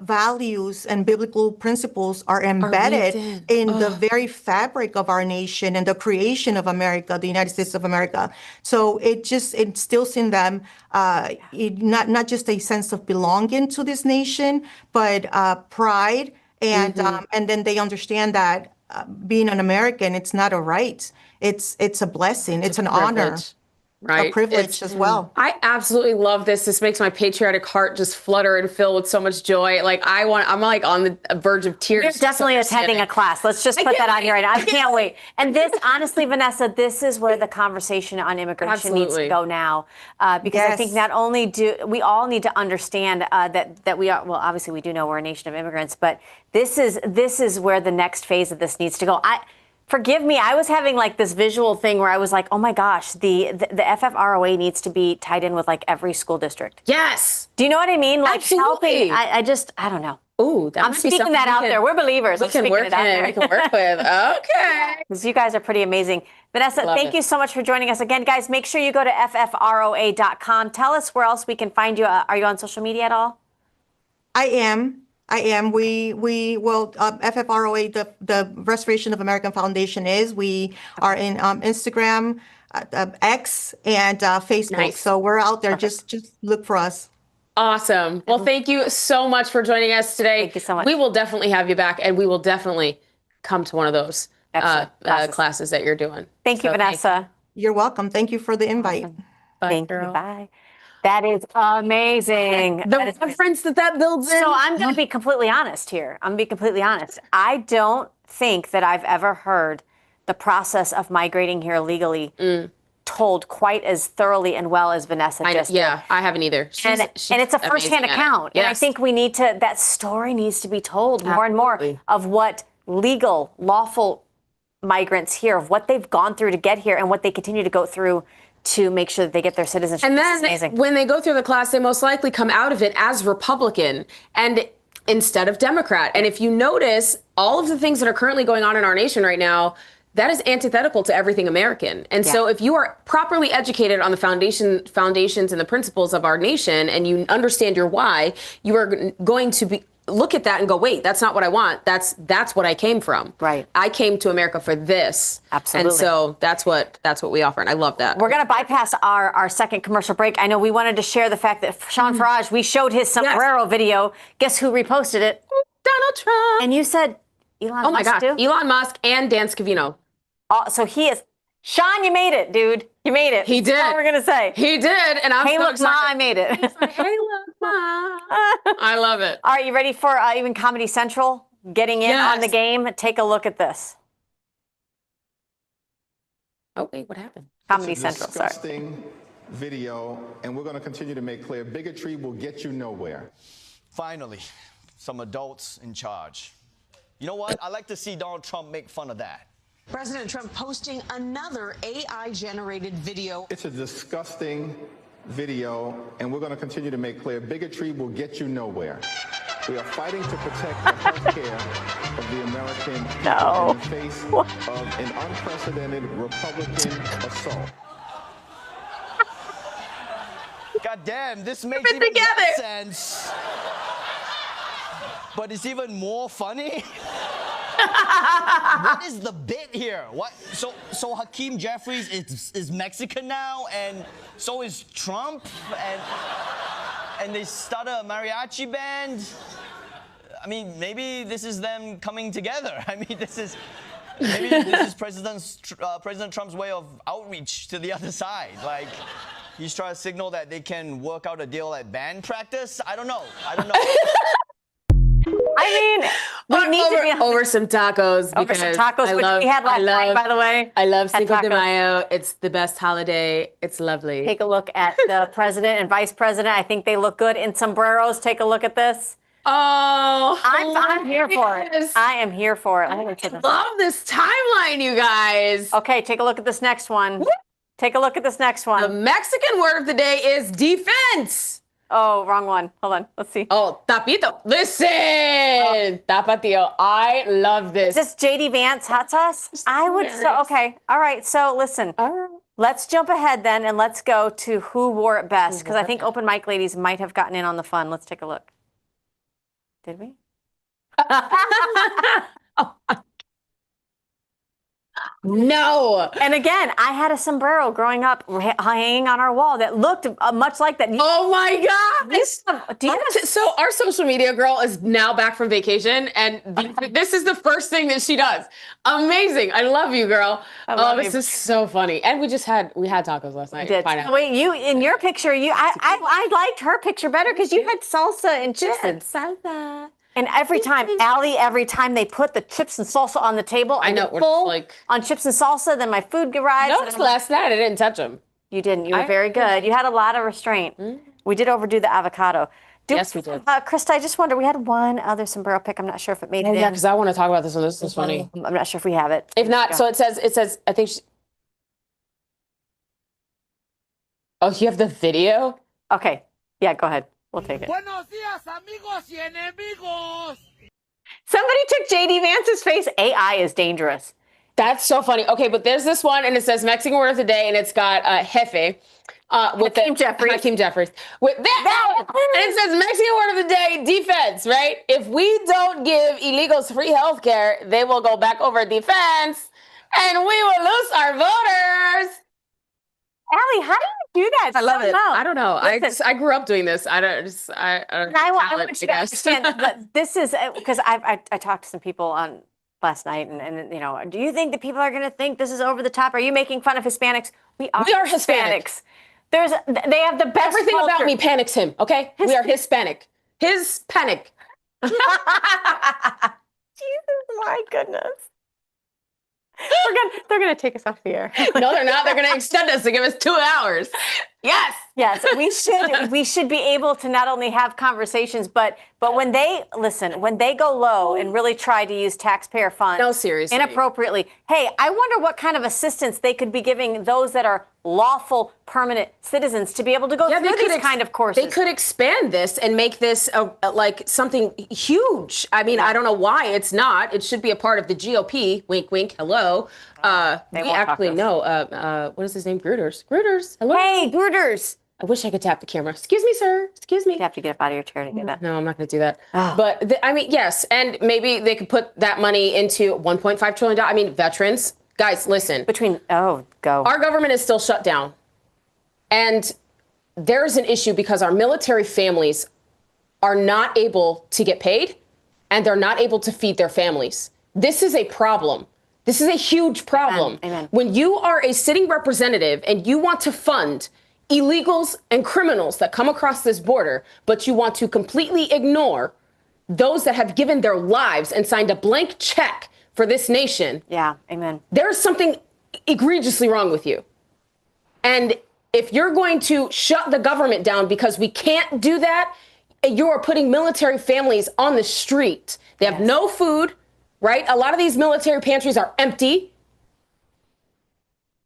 values and biblical principles are embedded in the very fabric of our nation and the creation of America, the United States of America. So it just instills in them not just a sense of belonging to this nation, but pride, and then they understand that being an American, it's not a right, it's a blessing, it's an honor. Right. A privilege as well. I absolutely love this. This makes my patriotic heart just flutter and fill with so much joy. I'm like on the verge of tears. You're definitely attending a class. Let's just put that out here right now. I can't wait. And this, honestly, Vanessa, this is where the conversation on immigration needs to go now. Because I think not only do we all need to understand that we are, well, obviously we do know we're a nation of immigrants, but this is where the next phase of this needs to go. Forgive me, I was having like this visual thing where I was like, oh my gosh, the FFROA needs to be tied in with like every school district. Yes. Do you know what I mean? Like Absolutely. helping, I don't know. Ooh, I'm speaking that out there. We're believers. We can work with. Okay. Because you guys are pretty amazing. Vanessa, thank you so much for joining us again. Guys, make sure you go to ffroa.com. Tell us where else we can find you. Are you on social media at all? I am. I am. FFROA, the Restoration of American Foundation is. We are in Instagram, X, and Facebook. Nice. So we're out there. Just look for us. Awesome. Well, thank you so much for joining us today. Thank you so much. We will definitely have you back, and we will definitely come to one of those classes that you're doing. Thank you, Vanessa. You're welcome. Thank you for the invite. Awesome. Thank you. Bye. That is amazing. The reference that builds in. So I'm going to be completely honest here. I don't think that I've ever heard the process of migrating here legally told quite as thoroughly and well as Vanessa just did. Yeah, I haven't either. And it's a firsthand account. Yes. And I think that story needs to be told more and more of what legal, lawful migrants here, of what they've gone through to get here and what they continue to go through to make sure that they get their citizenship. And then when they go through the class, they most likely come out of it as Republican and instead of Democrat. And if you notice, all of the things that are currently going on in our nation right now, that is antithetical to everything American. And so if you are properly educated on the foundations and the principles of our nation, and you understand your why, you are going to look at that and go, wait, that's not what I want. That's what I came from. Right. I came to America for this. Absolutely. And so that's what we offer. And I love that. We're going to bypass our second commercial break. I know we wanted to share the fact that Sean Farage, we showed his sombrero video. Guess who reposted it? Donald Trump. And you said Elon Musk too? Elon Musk and Dan Scavino. So he is. Sean, you made it, dude. You made it. He did. That's what we're going to say. He did. And I'm hey, so look, excited. Ma, I made it. He's like, hey, look, Ma. I love it. All right, you ready for even Comedy Central getting in on the game? Take a look at this. Oh, wait, what happened? Comedy Central, sorry. Disgusting video, and we're going to continue to make clear, bigotry will get you nowhere. Finally, some adults in charge. You know what? I like to see Donald Trump make fun of that. President Trump posting another AI-generated video. It's a disgusting video, and we're going to continue to make clear, bigotry will get you nowhere. We are fighting to protect the health care of the American people in the face of an unprecedented Republican assault. God damn, this makes even less sense. But it's even more funny. What is the bit here? What? So Hakeem Jeffries is Mexican now, and so is Trump, and they start a mariachi band. I mean, maybe this is them coming together. I mean, this is President Trump's way of outreach to the other side. Like, he's trying to signal that they can work out a deal at band practice. I don't know. I mean, we need to be over some tacos. Over some tacos, which we had last night, by the way. I love Cinco de Mayo. It's the best holiday. It's lovely. Take a look at the president and vice president. I think they look good in sombreros. Take a look at this. Oh, I'm here for it. I am here for it. I love this timeline, you guys. Okay, take a look at this next one. Take a look at this next one. The Mexican word of the day is defense. Oh, wrong one. Hold on. Let's see. Oh, tapito. Listen. Tapatio. I love this. Is this JD Vance hot sauce? I would so. Okay. All right. So listen. Let's jump ahead then and let's go to who wore it best, because I think open mic ladies might have gotten in on the fun. Let's take a look. Did we? No. And again, I had a sombrero growing up hanging on our wall that looked much like that. Oh my God. So our social media girl is now back from vacation, and this is the first thing that she does. Amazing. I love you, girl. This is so funny. And we had tacos last night. Wait, you in your picture, I liked her picture better because you had salsa and chips. Salsa. And every time they put the chips and salsa on the table, I know, full on chips and salsa, then my food arrives. Notice last night I didn't touch them. You didn't. You were very good. You had a lot of restraint. We did overdo the avocado. Yes, we did. Krista, I just wonder, we had one other sombrero pick. I'm not sure if it made it in. Yeah, because I want to talk about this one. This is funny. I'm not sure if we have it. If not, so it says, I think oh, you have the video? Okay. Yeah, go ahead. We'll take it. Buenos días, amigos y enemigos. Somebody took JD Vance's face. AI is dangerous. That's so funny. Okay, but there's this one, and it says Mexican word of the day, and it's got jefe. With Hakeem Jeffries. Hakeem Jeffries. With that, and it says Mexican word of the day, defense, right? If we don't give illegals free health care, they will go back over defense and we will lose our voters. Allie, how do you do that? I love it. Know. I don't know. I grew up doing this. I want you to understand that this is because I talked to some people on last night, and you know, do you think that people are going to think this is over the top? Are you making fun of Hispanics? We are Hispanics. They have the best. Everything culture. about me panics him. Okay, we are Hispanic. His panic. Jesus, my goodness. They're gonna take us off the air. No, they're not. They're gonna extend us to give us 2 hours. Yes. Yes. We should be able to not only have conversations, but when they go low and really try to use taxpayer funds seriously. inappropriately, hey, I wonder what kind of assistance they could be giving those that are lawful permanent citizens to be able to go through these kind of courses. They could expand this and make this like something huge. I mean, I don't know why it's not. It should be a part of the GOP. Wink, wink. Hello. We actually know. What is his name? Gruters. Hello. Hey, Gruters. I wish I could tap the camera. Excuse me, sir. Excuse me. You have to get up out of your chair to get that. No, I'm not going to do that. But I mean, yes, and maybe they could put that money into $1.5 trillion. I mean, veterans. Guys, listen. Go. Our government is still shut down. And there's an issue because our military families are not able to get paid and they're not able to feed their families. This is a problem. This is a huge problem. Amen. When you are a sitting representative and you want to fund illegals and criminals that come across this border, but you want to completely ignore those that have given their lives and signed a blank check for this nation. Yeah, amen. There's something egregiously wrong with you. And if you're going to shut the government down because we can't do that, you are putting military families on the street. They have no food, right? A lot of these military pantries are empty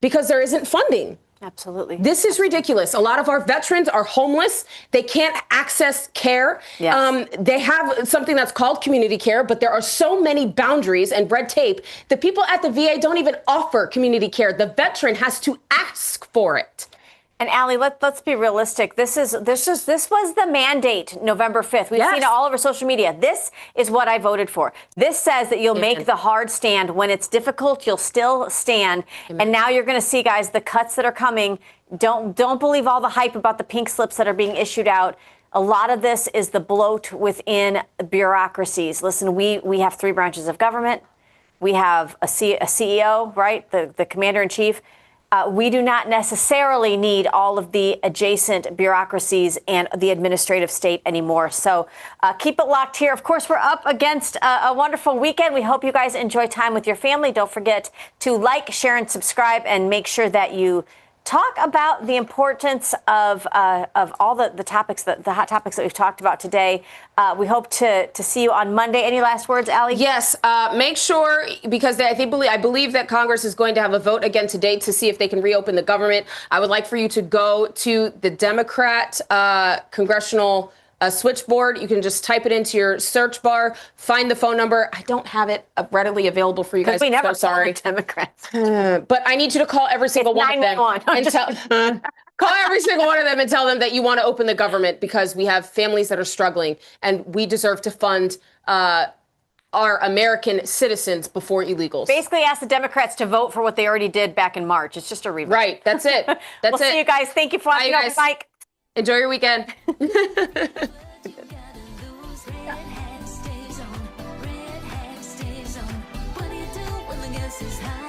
because there isn't funding. Absolutely. This is ridiculous. A lot of our veterans are homeless. They can't access care. Yes. They have something that's called community care, but there are so many boundaries and red tape. The people at the VA don't even offer community care. The veteran has to ask for it. And Allie, let's be realistic. This was the mandate November 5th. We've seen it all over social media. This is what I voted for. This says that you'll make the hard stand. When it's difficult, you'll still stand. And now you're going to see, guys, the cuts that are coming. Don't believe all the hype about the pink slips that are being issued out. A lot of this is the bloat within bureaucracies. Listen, we have 3 branches of government. We have a CEO, right? The commander-in-chief. We do not necessarily need all of the adjacent bureaucracies and the administrative state anymore. So keep it locked here. Of course, we're up against a wonderful weekend. We hope you guys enjoy time with your family. Don't forget to like, share, and subscribe, and make sure that you talk about the importance of all the topics, the hot topics that we've talked about today. We hope to see you on Monday. Any last words, Allie? Yes. Make sure, because I believe that Congress is going to have a vote again today to see if they can reopen the government. I would like for you to go to the Democrat congressional switchboard. You can just type it into your search bar, find the phone number. I don't have it readily available for you guys. We never so sorry. Democrats. But I need you to call every single one of them and call every single one of them and tell them that you want to open the government, because we have families that are struggling and we deserve to fund our American citizens before illegals. Basically ask the Democrats to vote for what they already did back in March. It's just a revote. Right. That's it. We'll see you guys. Thank you for watching. Mike. Enjoy your weekend. Is high.